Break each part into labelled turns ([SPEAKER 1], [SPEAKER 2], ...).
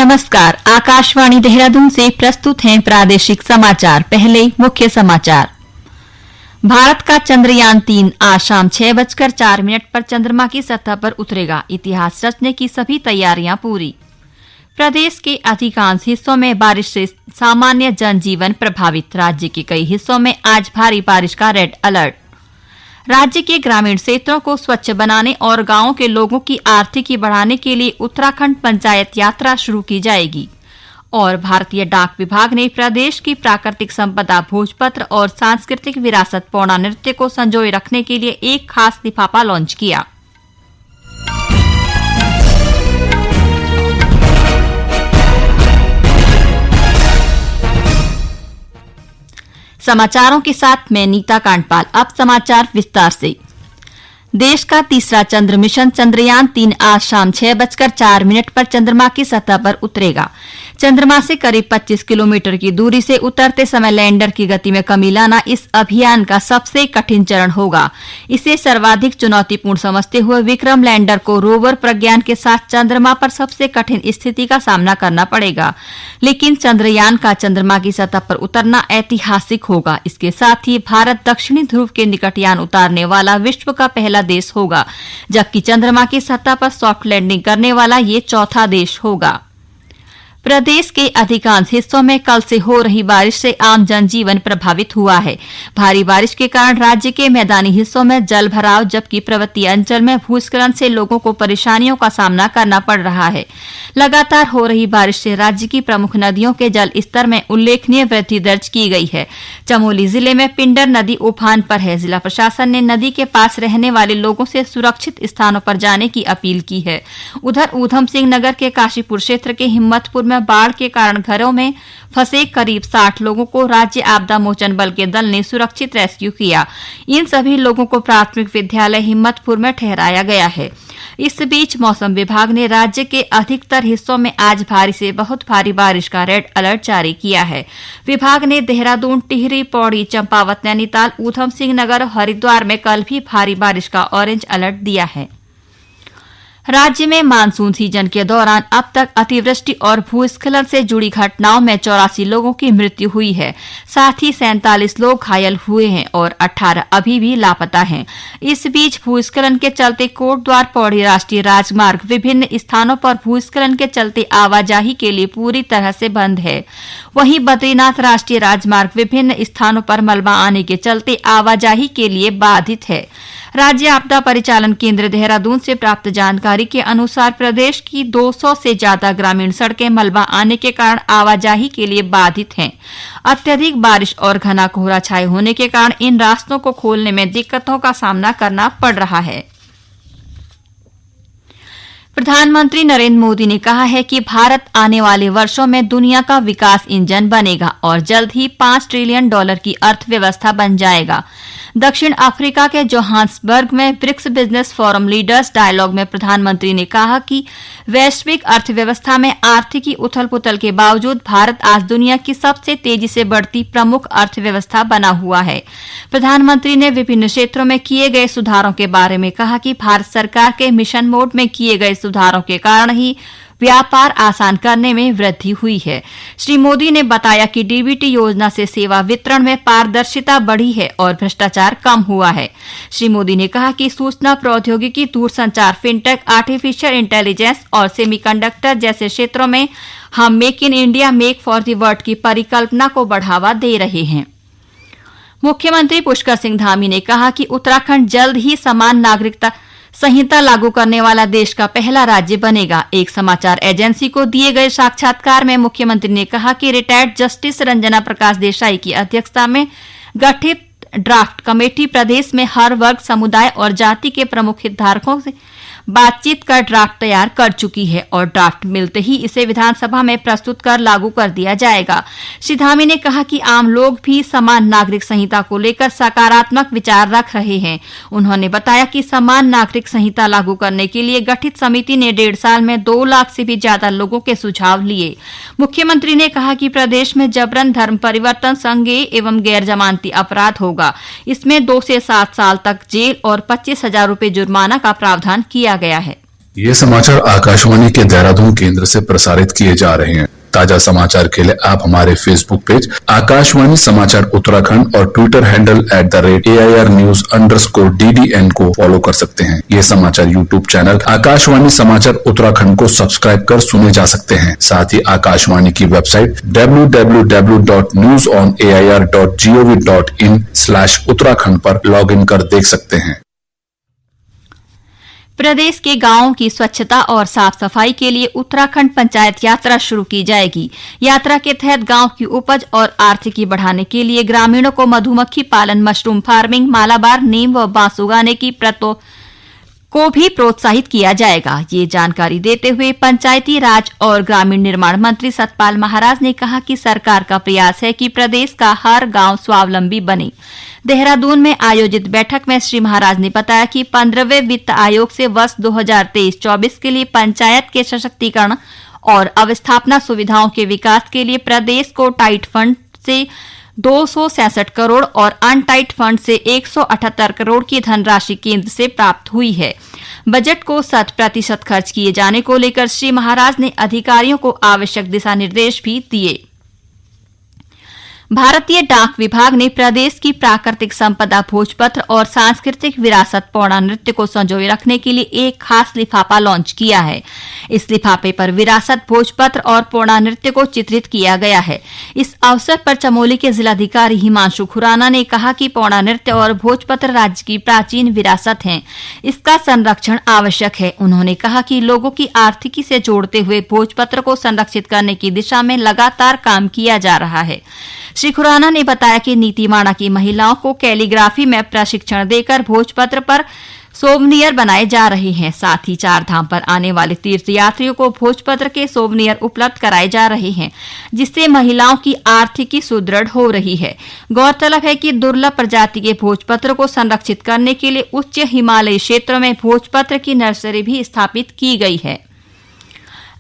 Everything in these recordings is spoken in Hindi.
[SPEAKER 1] नमस्कार। आकाशवाणी देहरादून से प्रस्तुत हैं प्रादेशिक समाचार। पहले मुख्य समाचार। भारत का चंद्रयान 3 आज शाम 6:04 पर चंद्रमा की सतह पर उतरेगा। इतिहास रचने की सभी तैयारियां पूरी। प्रदेश के अधिकांश हिस्सों में बारिश से सामान्य जनजीवन प्रभावित। राज्य के कई हिस्सों में आज भारी बारिश का रेड अलर्ट। राज्य के ग्रामीण क्षेत्रों को स्वच्छ बनाने और गांवों के लोगों की आर्थिकी बढ़ाने के लिए उत्तराखंड पंचायत यात्रा शुरू की जाएगी। और भारतीय डाक विभाग ने प्रदेश की प्राकृतिक संपदा, भोजपत्र और सांस्कृतिक विरासत पौड़ा नृत्य को संजोए रखने के लिए एक खास लिफाफा लॉन्च किया। समाचारों के साथ मैं नीता कांडपाल। अब समाचार विस्तार से। देश का तीसरा चंद्र मिशन चंद्रयान 3 आज शाम 6:04 पर चंद्रमा की सतह पर उतरेगा। चंद्रमा से करीब 25 किलोमीटर की दूरी से उतरते समय लैंडर की गति में कमी लाना इस अभियान का सबसे कठिन चरण होगा। इसे सर्वाधिक चुनौतीपूर्ण समझते हुए विक्रम लैंडर को रोवर प्रज्ञान के साथ चंद्रमा पर सबसे कठिन स्थिति का सामना करना पड़ेगा। लेकिन चंद्रयान का चंद्रमा की सतह पर उतरना ऐतिहासिक होगा। इसके साथ ही भारत दक्षिणी ध्रुव के निकट यान उतारने वाला विश्व का पहला देश होगा, जबकि चंद्रमा की सतह पर सॉफ्ट लैंडिंग करने वाला ये चौथा देश होगा। प्रदेश के अधिकांश हिस्सों में कल से हो रही बारिश से आम जनजीवन प्रभावित हुआ है। भारी बारिश के कारण राज्य के मैदानी हिस्सों में जल भराव, जबकि पर्वतीय अंचल में भूस्खलन से लोगों को परेशानियों का सामना करना पड़ रहा है। लगातार हो रही बारिश से राज्य की प्रमुख नदियों के जल स्तर में उल्लेखनीय वृद्धि दर्ज की गई है। चमोली जिले में पिंडर नदी उफान पर है। जिला प्रशासन ने नदी के पास रहने वाले लोगों से सुरक्षित स्थानों पर जाने की अपील की है। उधर ऊधम सिंह नगर के काशीपुर क्षेत्र के हिम्मतपुर में बाढ़ के कारण घरों में फंसे करीब 60 लोगों को राज्य आपदा मोचन बल के दल ने सुरक्षित रेस्क्यू किया। इन सभी लोगों को प्राथमिक विद्यालय हिम्मतपुर में ठहराया गया है। इस बीच मौसम विभाग ने राज्य के अधिकतर हिस्सों में आज भारी से बहुत भारी बारिश का रेड अलर्ट जारी किया है। विभाग ने देहरादून, टिहरी, पौड़ी, चंपावत, नैनीताल, ऊधम सिंह नगर और हरिद्वार में कल भी भारी बारिश का ऑरेंज अलर्ट दिया है। राज्य में मानसून सीजन के दौरान अब तक अतिवृष्टि और भूस्खलन से जुड़ी घटनाओं में 84 लोगों की मृत्यु हुई है। साथ ही 47 लोग घायल हुए हैं और 18 अभी भी लापता हैं। इस बीच भूस्खलन के चलते कोटद्वार पौड़ी राष्ट्रीय राजमार्ग विभिन्न स्थानों पर भूस्खलन के चलते आवाजाही के लिए पूरी तरह से बंद है। वहीं बद्रीनाथ राष्ट्रीय राजमार्ग विभिन्न स्थानों पर मलबा आने के चलते आवाजाही के लिए बाधित है। राज्य आपदा परिचालन केंद्र देहरादून से प्राप्त जानकारी के अनुसार प्रदेश की 200 से ज्यादा ग्रामीण सड़कें मलबा आने के कारण आवाजाही के लिए बाधित हैं। अत्यधिक बारिश और घना कोहरा छाए होने के कारण इन रास्तों को खोलने में दिक्कतों का सामना करना पड़ रहा है। प्रधानमंत्री नरेंद्र मोदी ने कहा है कि भारत आने वाले वर्षों में दुनिया का विकास इंजन बनेगा और जल्द ही $5 ट्रिलियन की अर्थव्यवस्था बन जाएगा। दक्षिण अफ्रीका के जोहान्सबर्ग में BRICS business forum leaders dialogue में प्रधानमंत्री ने कहा कि वैश्विक अर्थव्यवस्था में आर्थिकी उथल-पुथल के बावजूद भारत आज दुनिया की सबसे तेजी से बढ़ती प्रमुख अर्थव्यवस्था बना हुआ है। प्रधानमंत्री ने विभिन्न क्षेत्रों में किए गए सुधारों के बारे में कहा कि भारत सरकार के मिशन मोड में किए गए सुधारों के कारण ही व्यापार आसान करने में वृद्धि हुई है। श्री मोदी ने बताया कि डीबीटी योजना से सेवा वितरण में पारदर्शिता बढ़ी है और भ्रष्टाचार कम हुआ है। श्री मोदी ने कहा कि सूचना प्रौद्योगिकी, दूरसंचार, फिनटेक, आर्टिफिशियल इंटेलिजेंस और सेमीकंडक्टर जैसे क्षेत्रों में हम make in India, make for the world की परिकल्पना को बढ़ावा दे रहे हैं। मुख्यमंत्री पुष्कर सिंह धामी ने कहा कि उत्तराखंड जल्द ही समान नागरिकता संहिता लागू करने वाला देश का पहला राज्य बनेगा। एक समाचार एजेंसी को दिए गए साक्षात्कार में मुख्यमंत्री ने कहा कि रिटायर्ड जस्टिस रंजना प्रकाश देसाई की अध्यक्षता में गठित ड्राफ्ट कमेटी प्रदेश में हर वर्ग, समुदाय और जाति के प्रमुख हितधारकों से बातचीत कर ड्राफ्ट तैयार कर चुकी है और ड्राफ्ट मिलते ही इसे विधानसभा में प्रस्तुत कर लागू कर दिया जाएगा। श्री धामी ने कहा कि आम लोग भी समान नागरिक संहिता को लेकर सकारात्मक विचार रख रहे हैं। उन्होंने बताया कि समान नागरिक संहिता लागू करने के लिए गठित समिति ने 1.5 साल में 2 लाख से भी ज्यादा लोगों के सुझाव लिए। मुख्यमंत्री ने कहा कि प्रदेश में जबरन धर्म परिवर्तन संज्ञेय एवं गैर जमानती अपराध होगा। इसमें 2 से 7 साल तक जेल और 25,000 रुपए जुर्माना का प्रावधान किया गया है।
[SPEAKER 2] ये समाचार आकाशवाणी के देहरादून केंद्र से प्रसारित किए जा रहे हैं। ताजा समाचार के लिए आप हमारे फेसबुक पेज आकाशवाणी समाचार उत्तराखंड और ट्विटर हैंडल @AIRnews_DDN को फॉलो कर सकते हैं। ये समाचार यूट्यूब चैनल आकाशवाणी समाचार उत्तराखंड को सब्सक्राइब कर सुने जा सकते हैं। साथ ही आकाशवाणी की वेबसाइट www.newsonair.gov.in/उत्तराखंड पर लॉग इन कर देख सकते हैं।
[SPEAKER 1] प्रदेश के गांवों की स्वच्छता और साफ सफाई के लिए उत्तराखंड पंचायत यात्रा शुरू की जाएगी। यात्रा के तहत गांव की उपज और आर्थिकी बढ़ाने के लिए ग्रामीणों को मधुमक्खी पालन, मशरूम फार्मिंग, मालाबार, नीम व बांस उगाने की प्रथाओं को भी प्रोत्साहित किया जाएगा। ये जानकारी देते हुए पंचायती राज और ग्रामीण निर्माण मंत्री सतपाल महाराज ने कहा कि सरकार का प्रयास है कि प्रदेश का हर गांव स्वावलंबी बने। देहरादून में आयोजित बैठक में श्री महाराज ने बताया कि 15वें वित्त आयोग से वर्ष 2023-24 के लिए पंचायत के सशक्तिकरण और अवस्थापना सुविधाओं के विकास के लिए प्रदेश को टाइट फंड से 266 करोड़ और अनटाइट फंड से 178 करोड़ की धनराशि केंद्र से प्राप्त हुई है। बजट को 100% खर्च किए जाने को लेकर श्री महाराज ने अधिकारियों को आवश्यक दिशा निर्देश भी दिए। भारतीय डाक विभाग ने प्रदेश की प्राकृतिक संपदा, भोजपत्र और सांस्कृतिक विरासत पौड़ा नृत्य को संजोए रखने के लिए एक खास लिफाफा लॉन्च किया है। इस लिफाफे पर विरासत, भोजपत्र और पौड़ा नृत्य को चित्रित किया गया है। इस अवसर पर चमोली के जिलाधिकारी हिमांशु खुराना ने कहा कि पौड़ा नृत्य और भोजपत्र राज्य की प्राचीन विरासत हैं। इसका संरक्षण आवश्यक है। उन्होंने कहा कि लोगों की आर्थिकी से जोड़ते हुए भोजपत्र को संरक्षित करने की दिशा में लगातार काम किया जा रहा है। श्री खुराना ने बताया कि नीतीमाणा की महिलाओं को कैलीग्राफी में प्रशिक्षण देकर भोजपत्र पर सोवनियर बनाए जा रहे हैं। साथ ही चार धाम पर आने वाले तीर्थयात्रियों को भोजपत्र के सोवनियर उपलब्ध कराए जा रहे हैं, जिससे महिलाओं की आर्थिकी सुदृढ़ हो रही है। गौरतलब है कि दुर्लभ प्रजाति के भोजपत्र को संरक्षित करने के लिए उच्च हिमालयी क्षेत्रों में भोजपत्र की नर्सरी भी स्थापित की गई है।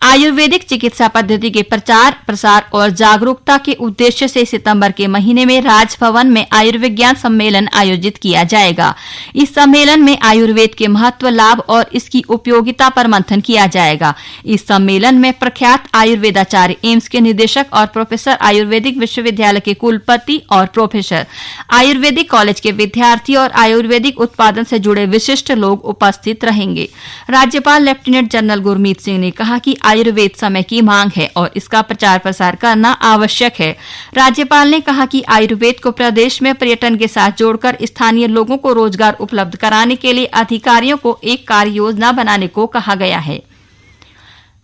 [SPEAKER 1] आयुर्वेदिक चिकित्सा पद्धति के प्रचार, प्रसार और जागरूकता के उद्देश्य से सितंबर के महीने में राजभवन में आयुर्विज्ञान सम्मेलन आयोजित किया जाएगा। इस सम्मेलन में आयुर्वेद के महत्व, लाभ और इसकी उपयोगिता पर मंथन किया जाएगा। इस सम्मेलन में प्रख्यात आयुर्वेदाचार्य, एम्स के निदेशक और प्रोफेसर, आयुर्वेदिक विश्वविद्यालय के कुलपति और प्रोफेसर, आयुर्वेदिक कॉलेज के विद्यार्थी और आयुर्वेदिक उत्पादन से जुड़े विशिष्ट लोग उपस्थित रहेंगे। राज्यपाल लेफ्टिनेंट जनरल गुरमीत सिंह ने कहा कि आयुर्वेद समय की मांग है और इसका प्रचार प्रसार करना आवश्यक है। राज्यपाल ने कहा कि आयुर्वेद को प्रदेश में पर्यटन के साथ जोड़कर स्थानीय लोगों को रोजगार उपलब्ध कराने के लिए अधिकारियों को एक कार्य योजना बनाने को कहा गया है।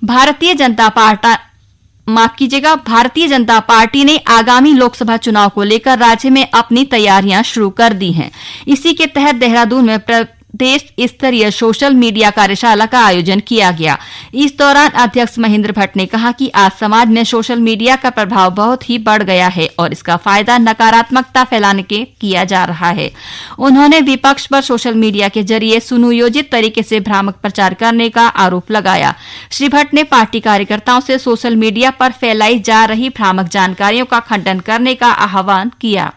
[SPEAKER 1] भारतीय जनता पार्टी ने आगामी लोकसभा चुनाव को लेकर राज्य में अपनी तैयारियां शुरू कर दी हैं। इसी के तहत देहरादून में देश स्तरीय सोशल मीडिया कार्यशाला का आयोजन किया गया। इस दौरान अध्यक्ष महेंद्र भट्ट ने कहा कि आज समाज में सोशल मीडिया का प्रभाव बहुत ही बढ़ गया है और इसका फायदा नकारात्मकता फैलाने के किया जा रहा है। उन्होंने विपक्ष पर सोशल मीडिया के जरिए सुनियोजित तरीके से भ्रामक प्रचार करने का आरोप लगाया। श्री भट्ट ने पार्टी कार्यकर्ताओं से सोशल मीडिया पर फैलाई जा रही भ्रामक जानकारियों का खंडन करने का आह्वान किया।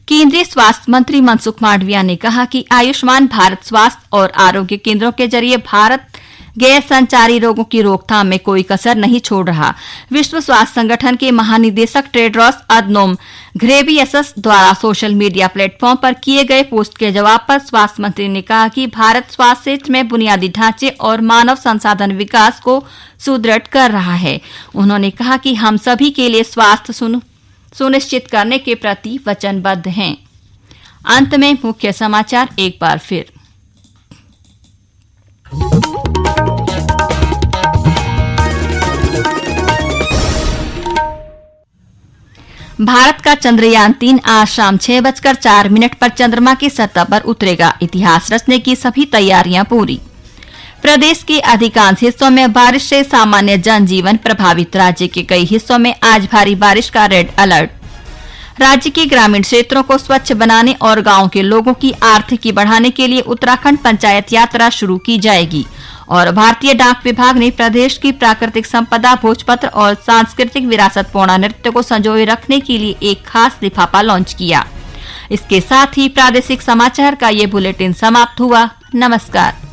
[SPEAKER 1] केंद्रीय स्वास्थ्य मंत्री मनसुख मांडविया ने कहा कि आयुष्मान भारत स्वास्थ्य और आरोग्य केंद्रों के जरिए भारत गैर संचारी रोगों की रोकथाम में कोई कसर नहीं छोड़ रहा। विश्व स्वास्थ्य संगठन के महानिदेशक टेड्रोस अदनोम घेब्रेयेसस द्वारा सोशल मीडिया प्लेटफॉर्म पर किए गए पोस्ट के जवाब पर स्वास्थ्य मंत्री ने कहा कि भारत स्वास्थ्य क्षेत्र में बुनियादी ढांचे और मानव संसाधन विकास को सुदृढ़ कर रहा है। उन्होंने कहा कि हम सभी के लिए स्वास्थ्य सुनिश्चित करने के प्रति वचनबद्ध हैं। अंत में मुख्य समाचार एक बार फिर। भारत का चंद्रयान 3 आज शाम 6:04 पर चंद्रमा की सतह पर उतरेगा। इतिहास रचने की सभी तैयारियां पूरी। प्रदेश के अधिकांश हिस्सों में बारिश से सामान्य जनजीवन प्रभावित। राज्य के कई हिस्सों में आज भारी बारिश का रेड अलर्ट। राज्य के ग्रामीण क्षेत्रों को स्वच्छ बनाने और गांव के लोगों की आर्थिकी बढ़ाने के लिए उत्तराखंड पंचायत यात्रा शुरू की जाएगी। और भारतीय डाक विभाग ने प्रदेश की प्राकृतिक संपदा, भोजपत्र और सांस्कृतिक विरासत पौड़ा नृत्य को संजोए रखने के लिए एक खास लिफाफा लॉन्च किया। इसके साथ ही प्रादेशिक समाचार का ये बुलेटिन समाप्त हुआ। नमस्कार।